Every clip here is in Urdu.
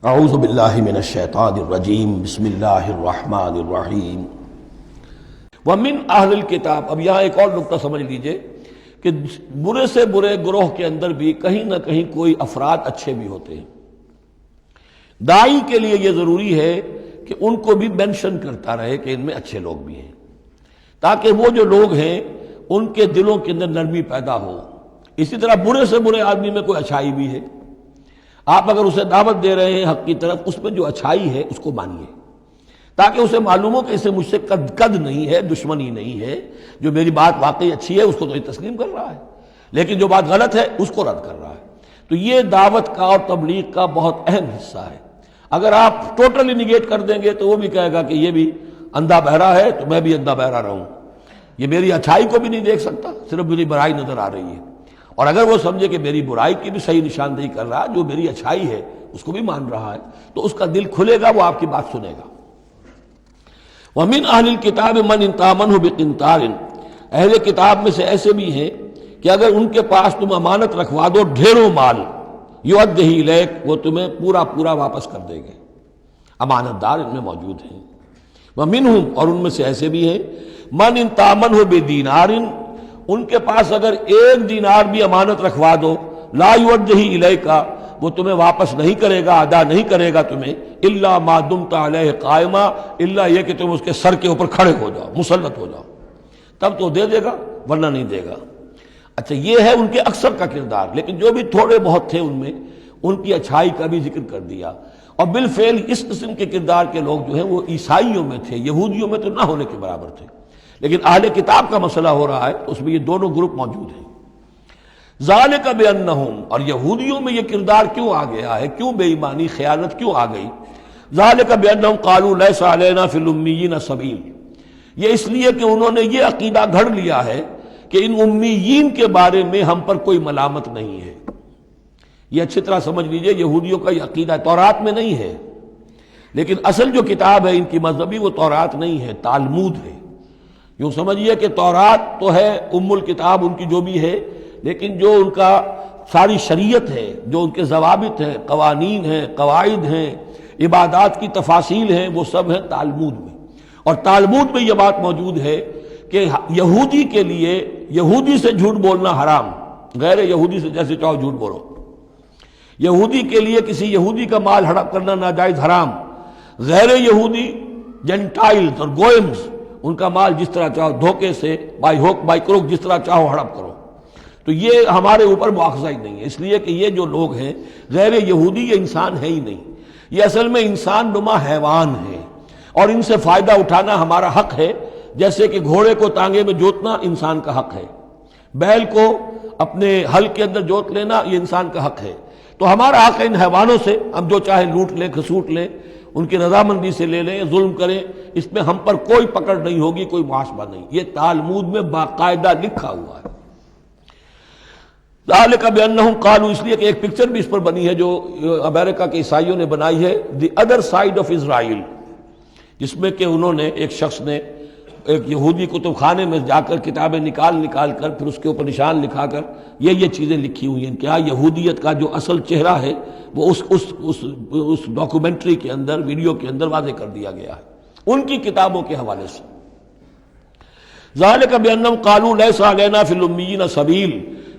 اعوذ باللہ من الشیطان الرجیم بسم اللہ الرحمن الرحیم ومن اہل الکتاب۔ اب یہاں ایک اور نقطہ سمجھ لیجئے کہ برے سے برے گروہ کے اندر بھی کہیں نہ کہیں کوئی افراد اچھے بھی ہوتے ہیں۔ داعی کے لیے یہ ضروری ہے کہ ان کو بھی مینشن کرتا رہے کہ ان میں اچھے لوگ بھی ہیں، تاکہ وہ جو لوگ ہیں ان کے دلوں کے اندر نرمی پیدا ہو۔ اسی طرح برے سے برے آدمی میں کوئی اچھائی بھی ہے، آپ اگر اسے دعوت دے رہے ہیں حق کی طرف، اس میں جو اچھائی ہے اس کو مانیے، تاکہ اسے معلوم ہو کہ اسے مجھ سے قد نہیں ہے، دشمنی نہیں ہے، جو میری بات واقعی اچھی ہے اس کو تو یہ تسلیم کر رہا ہے، لیکن جو بات غلط ہے اس کو رد کر رہا ہے۔ تو یہ دعوت کا اور تبلیغ کا بہت اہم حصہ ہے۔ اگر آپ ٹوٹلی نگیٹ کر دیں گے تو وہ بھی کہے گا کہ یہ بھی اندھا بہرا ہے تو میں بھی اندھا بہرا رہوں، یہ میری اچھائی کو بھی نہیں دیکھ سکتا، صرف میری برائی نظر آ رہی ہے۔ اور اگر وہ سمجھے کہ میری برائی کی بھی صحیح نشاندہی کر رہا ہے، جو میری اچھائی ہے اس کو بھی مان رہا ہے، تو اس کا دل کھلے گا، وہ آپ کی بات سنے گا۔ وَمِنْ أَهْلِ الْكِتَابِ مَنْ إِنْ تَأْمَنْهُ بِقِنْطَارٍ، اہل کتاب میں سے ایسے بھی ہیں کہ اگر ان کے پاس تم امانت رکھوا دو ڈھیروں مال، یؤدِّهِ إِلَيْكَ، وہ تمہیں پورا پورا واپس کر دیں گے۔ امانت دار ان میں موجود ہیں۔ وَمِنْهُمْ، اور ان میں سے ایسے بھی ہیں، مَنْ إِنْ تَأْمَنْهُ بِدِينَارٍ، ان کے پاس اگر ایک دینار بھی امانت رکھوا دو، لا یؤدِّهِ إِلَيْكَ، وہ تمہیں واپس نہیں کرے گا، ادا نہیں کرے گا تمہیں، الا ما دمت علیہ قائما، الا یہ کہ تم اس کے سر کے اوپر کھڑے ہو جاؤ، مسلط ہو جاؤ، تب تو دے دے گا، ورنہ نہیں دے گا۔ اچھا، یہ ہے ان کے اکثر کا کردار، لیکن جو بھی تھوڑے بہت تھے ان میں ان کی اچھائی کا بھی ذکر کر دیا۔ اور بالفعل اس قسم کے کردار کے لوگ جو ہیں وہ عیسائیوں میں تھے، یہودیوں میں تو نہ ہونے کے برابر تھے، لیکن اہل کتاب کا مسئلہ ہو رہا ہے تو اس میں یہ دونوں گروپ موجود ہیں۔ ذالک بانہم، اور یہودیوں میں یہ کردار کیوں آ گیا ہے، کیوں بے ایمانی خیانت کیوں آ گئی؟ ذالک بانہم قالوا لیس علینا فی الامیین سبیل، یہ اس لیے کہ انہوں نے یہ عقیدہ گھڑ لیا ہے کہ ان امیین کے بارے میں ہم پر کوئی ملامت نہیں ہے۔ یہ اچھی طرح سمجھ لیجئے، یہودیوں کا یہ عقیدہ تورات میں نہیں ہے، لیکن اصل جو کتاب ہے ان کی مذہبی وہ تورات نہیں ہے، تالمود ہے۔ یوں سمجھیے کہ تورات تو ہے ام الکتاب ان کی جو بھی ہے، لیکن جو ان کا ساری شریعت ہے، جو ان کے ضوابط ہیں، قوانین ہیں، قواعد ہیں، عبادات کی تفاصیل ہیں، وہ سب ہیں تالمود میں۔ اور تالمود میں یہ بات موجود ہے کہ یہودی کے لیے یہودی سے جھوٹ بولنا حرام، غیر یہودی سے جیسے چاہو جھوٹ بولو۔ یہودی کے لیے کسی یہودی کا مال ہڑپ کرنا ناجائز حرام، غیر یہودی جنٹائلز اور گوئمز ان کا مال جس طرح چاہو دھوکے سے، بائی ہوک بائی کروک، جس طرح چاہو ہڑپ کرو۔ تو یہ ہمارے اوپر مواخذہ ہی نہیں ہے، اس لیے کہ یہ جو لوگ ہیں غیر یہودی، یہ انسان ہے ہی نہیں، یہ اصل میں انسان نما حیوان ہے، اور ان سے فائدہ اٹھانا ہمارا حق ہے، جیسے کہ گھوڑے کو تانگے میں جوتنا انسان کا حق ہے، بیل کو اپنے ہل کے اندر جوت لینا یہ انسان کا حق ہے۔ تو ہمارا حق ہے ان حیوانوں سے ہم جو چاہے لوٹ لیں، کھسوٹ لیں، ان کی رضامندی سے لے لیں، ظلم کریں، اس میں ہم پر کوئی پکڑ نہیں ہوگی، کوئی محاسبہ نہیں۔ یہ تالمود میں باقاعدہ لکھا ہوا ہے۔ ذالک بانہم قالوا، اس لیے کہ ایک پکچر بھی اس پر بنی ہے جو امریکہ کے عیسائیوں نے بنائی ہے، the other side of Israel, جس میں کہ انہوں نے ایک شخص نے ایک یہودی کتب خانے میں جا کر کتابیں نکال کر پھر اس کے اوپر نشان لکھا کر یہ چیزیں لکھی ہوئی ہیں۔ کیا یہودیت کا جو اصل چہرہ ہے وہ اس ڈاکومنٹری کے اندر، ویڈیو کے اندر واضح کر دیا گیا ہے ان کی کتابوں کے حوالے سے۔ ذالک بانہم قالوا لیس علینا فی الامیین سبیل،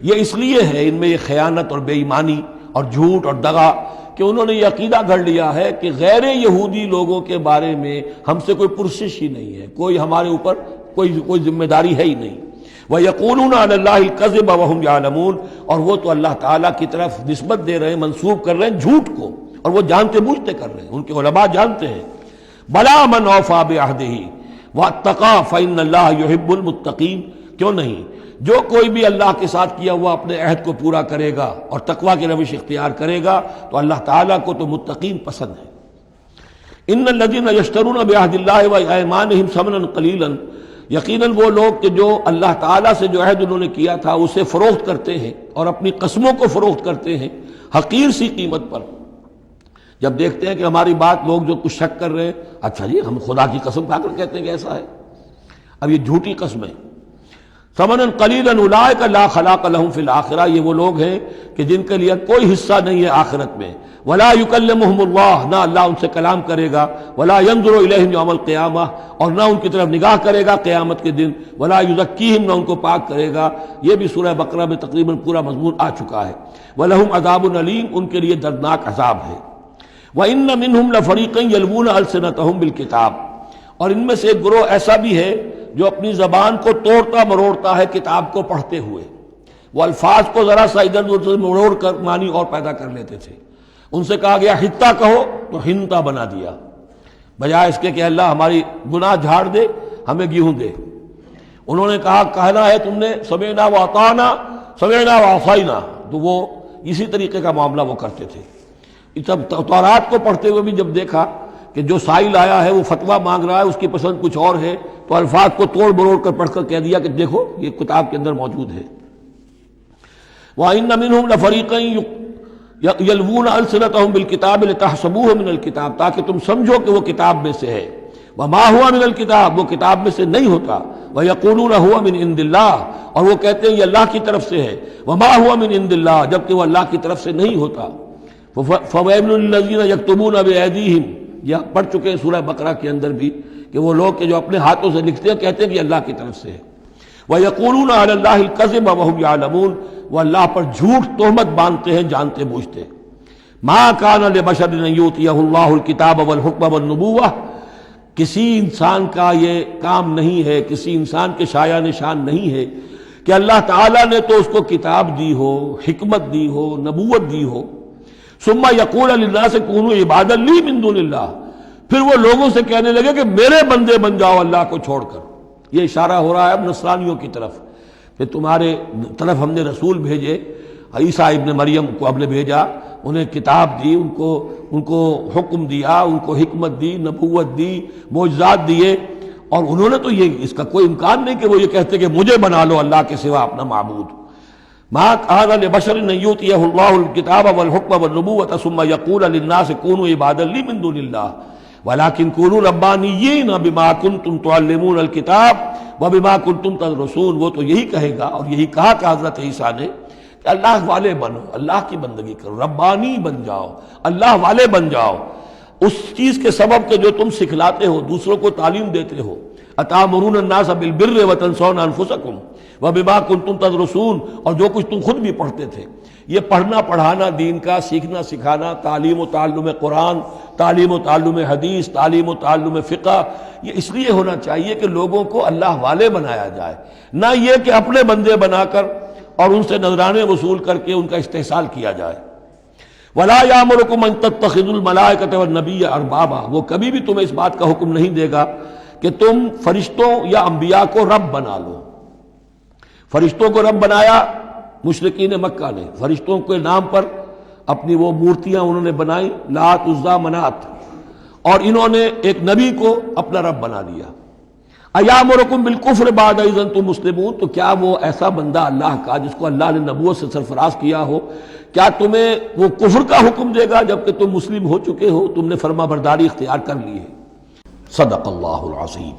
یہ اس لیے ہے ان میں یہ خیانت اور بے ایمانی اور جھوٹ اور دغا کہ انہوں نے یہ عقیدہ گھڑ لیا ہے کہ غیر یہودی لوگوں کے بارے میں ہم سے کوئی پرسش ہی نہیں ہے، کوئی ہمارے اوپر کوئی ذمہ داری ہے ہی نہیں۔ وَيَقُولُونَ عَلَى اللَّهِ الْكَذِبَ وَهُمْ يَعْلَمُونَ، اور وہ تو اللہ تعالیٰ کی طرف نسبت دے رہے ہیں، منسوب کر رہے ہیں جھوٹ کو، اور وہ جانتے بوجھتے کر رہے ہیں، ان کے علماء جانتے ہیں۔ بَلَا مَنْ أَوْفَىٰ بِعَهْدِهِ وَاتَّقَىٰ فَإِنَّ اللَّهَ يُحِبُّ الْمُتَّقِينَ، کیوں نہیں، جو کوئی بھی اللہ کے ساتھ کیا ہوا اپنے عہد کو پورا کرے گا اور تقویٰ کی روش اختیار کرے گا تو اللہ تعالیٰ کو تو متقین پسند ہے۔ ان الذین یشترون بعہد اللہ وایمانہم ثمنا قلیلا، یقیناً وہ لوگ کہ جو اللہ تعالیٰ سے جو عہد انہوں نے کیا تھا اسے فروخت کرتے ہیں اور اپنی قسموں کو فروخت کرتے ہیں حقیر سی قیمت پر۔ جب دیکھتے ہیں کہ ہماری بات لوگ جو کچھ شک کر رہے ہیں، اچھا جی ہم خدا کی قسم کھا کر کہتے ہیں کہ ایسا ہے، اب یہ جھوٹی قسم ہے۔ ثمنا قلیلا اولئک لا خلاق لهم فی الآخرہ، یہ وہ لوگ ہیں کہ جن کے لیے کوئی حصہ نہیں ہے آخرت میں. ولا یکلمہم اللہ، نہ اللہ ان سے کلام کرے گا. ولا ینظر الیہم یوم القیامہ، اور نہ ان کی طرف نگاہ کرے گا قیامت کے دن. ولا یزکیہم، نہ ان کو پاک کرے گا. یہ بھی سورہ بقرہ میں تقریباً پورا مضمون آ چکا ہے. وَلَهُمْ عَذَابٌ أَلِيمٌ، ان کے لیے دردناک عذاب ہے. وَإِنَّ مِنْهُمْ لَفَرِيقًا يَلْوُونَ أَلْسِنَتَهُمْ بِالْكِتَابِ، اور ان میں سے ایک گروہ ایسا بھی ہے جو اپنی زبان کو توڑتا مروڑتا ہے کتاب کو پڑھتے ہوئے. وہ الفاظ کو ذرا سا ادھر ادھر سے مروڑ کر معنی اور پیدا کر لیتے تھے. ان سے کہا گیا حتہ کہو تو ہنتا بنا دیا، بجائے اس کے کہ اللہ ہماری گناہ جھاڑ دے، ہمیں گیہوں دے. انہوں نے کہا کہنا ہے تم نے سمعنا واطعنا، سمعنا وعصینا، تو وہ اسی طریقے کا معاملہ وہ کرتے تھے. جب تورات کو پڑھتے ہوئے بھی جب دیکھا کہ جو سائل آیا ہے وہ فتویٰ مانگ رہا ہے، اس کی پسند کچھ اور ہے، تو الفاظ کو توڑ بروڑ کر پڑھ کر کہہ دیا کہ دیکھو یہ کتاب کے اندر موجود ہے. وَإِنَّ مِنْهُمْ لَفَرِيقًا يَلْوُونَ أَلْسِنَتَهُمْ بِالْكِتَابِ لِتَحْسَبُوهُ مِنَ الْكِتَابِ، تاکہ تم سمجھو کہ وہ کتاب میں سے ہے. وَمَا هُوَ مِنَ الْكِتَابِ، وہ کتاب میں سے نہیں ہوتا. وَيَقُولُونَ هُوَ مِنْ عِنْدِ اللَّهِ، اور وہ کہتے ہیں یہ اللہ کی طرف سے ہے. وَمَا هُوَ مِنْ عِنْدِ اللَّهِ، جبکہ وہ اللہ کی طرف سے نہیں ہوتا. فَوَيْلٌ لِّلَّذِينَ يَكْتُبُونَ بِأَيْدِيهِمْ، یہ پڑھ چکے ہیں سورہ بقرہ کے اندر بھی کہ وہ لوگ کہ جو اپنے ہاتھوں سے لکھتے ہیں کہتے ہیں کہ اللہ کی طرف سے ہے. وَيَقُولُونَ عَلَى اللَّهِ الْكَذِبَ وَهُمْ يَعْلَمُونَ، وہ اللہ پر جھوٹ تہمت باندھتے ہیں جانتے بوجھتے. مَا كَانَ لِبَشَرٍ أَن يُؤْتِيَهُ اللَّهُ الْكِتَابَ وَالْحُكْمَ وَالنُّبُوَّةَ، کسی انسان کا یہ کام نہیں ہے، کسی انسان کے شایہ نشان نہیں ہے کہ اللہ تعالیٰ نے تو اس کو کتاب دی ہو، حکمت دی ہو، نبوت دی ہو. ثم یقول للناس کونوا عبادا لی من دون اللہ، پھر وہ لوگوں سے کہنے لگے کہ میرے بندے بن جاؤ اللہ کو چھوڑ کر. یہ اشارہ ہو رہا ہے اب نصرانیوں کی طرف کہ تمہارے طرف ہم نے رسول بھیجے، عیسیٰ ابن مریم کو ہم نے بھیجا، انہیں کتاب دی، ان کو حکم دیا، ان کو حکمت دی، نبوت دی، معجزات دیے، اور انہوں نے تو یہ اس کا کوئی امکان نہیں کہ وہ یہ کہتے کہ مجھے بنا لو اللہ کے سوا اپنا معبود. ما كان لبشر ان يؤتيه الله الكتاب والحكم والنبوة ثم يقول للناس كونوا عبادا لي من دون الله ولكن كونوا ربانيين بما كنتم تعلمون الكتاب وبما كنتم تدرسون. وہ تو یہی کہے گا، اور یہی کہا کہ حضرت عیسیٰ نے کہ اللہ والے بنو، اللہ کی بندگی کرو، ربانی بن جاؤ، اللہ والے بن جاؤ. اس چیز کے سبب کہ جو تم سکھلاتے ہو، دوسروں کو تعلیم دیتے ہو. اتامرون الناس بالبر وتنسون انفسکم وبما کنتم تدرسون، اور جو کچھ تم خود بھی پڑھتے تھے. یہ پڑھنا پڑھانا دین کا، سیکھنا سکھانا، تعلیم و تعلم قرآن، تعلیم و تعلم حدیث، تعلیم و تعلم فقہ، یہ اس لیے ہونا چاہیے کہ لوگوں کو اللہ والے بنایا جائے، نہ یہ کہ اپنے بندے بنا کر اور ان سے نذرانے وصول کر کے ان کا استحصال کیا جائے. وَلَا يَأْمُرُكُمْ أَن تَتَّخِذُوا الْمَلَائِكَةَ وَالنَّبِيَّ أَرْبَابًا، وہ کبھی بھی تمہیں اس بات کا حکم نہیں دے گا کہ تم فرشتوں یا انبیاء کو رب بنا لو. فرشتوں کو رب بنایا مشرکین مکہ نے، فرشتوں کے نام پر اپنی وہ مورتیاں انہوں نے بنائی، لات، عزا، منات، اور انہوں نے ایک نبی کو اپنا رب بنا دیا. ایامرکم بالکفر بعد اذ انتم مسلمون، تو کیا وہ ایسا بندہ اللہ کا جس کو اللہ نے نبوت سے سرفراز کیا ہو، کیا تمہیں وہ کفر کا حکم دے گا جبکہ تم مسلم ہو چکے ہو، تم نے فرما برداری اختیار کر لی ہے. صدق اللہ العظیم.